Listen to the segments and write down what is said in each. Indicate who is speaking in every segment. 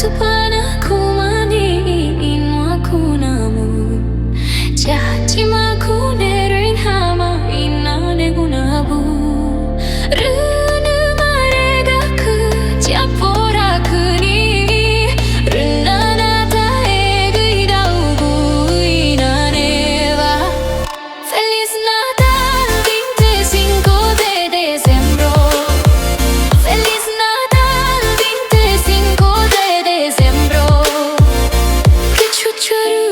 Speaker 1: Pato panaku maniin aku namu Jaji maku nerin hama inane gunabu Runa marega ku japora kuni Runa nata egidaugu inane wa Feliz Natal 25 de diciembre Feliz Natal 25 de diciembre Che ciucciaru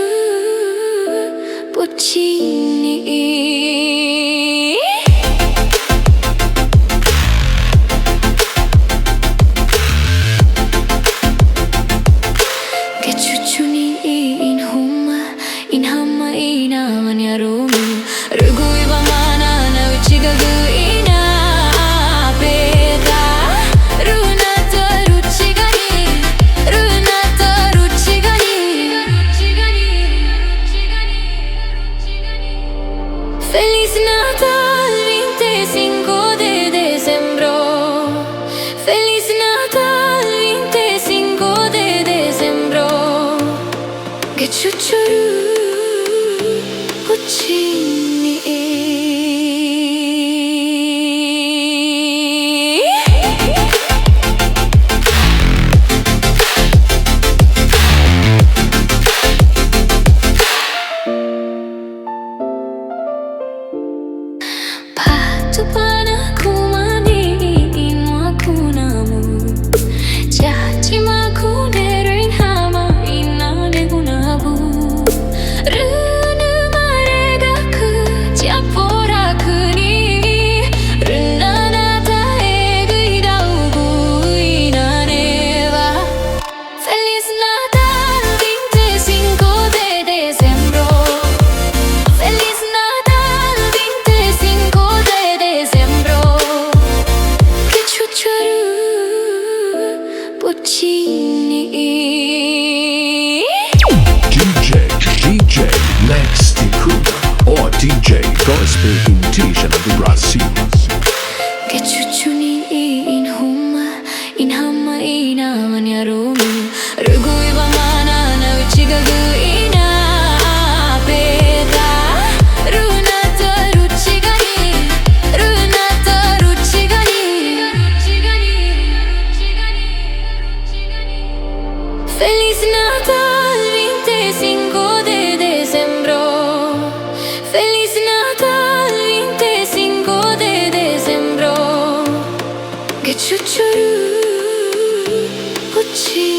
Speaker 1: Puccini Che ciucciuni in hamma inaman yarumi Rugui bamana na uchigagu ina peta Runata ruchigani Feliz Natal 25 de diciembre Feliz Natal 25 de diciembre Che ciucciaru Puccini Pato panaku maniin aku namu Jaji maku nerin hama inane gunabu Runa marega ku japora kuni Runa nata egidaugu inane wa Feliz Natal 25 de diciembre Feliz Natal 25 de diciembre Che ciucciaru Puccini
Speaker 2: DJ Lex Ticuda or DJ Gospel Intuition of the Brazil.
Speaker 1: Che ciucciuni in hamma inaman yarumi Rugui bamana na uchigagu ina peta Runata ruchigani Feliz Natal 25 de diciembre Feliz Natal 25 de diciembre Che ciucciaru Puccini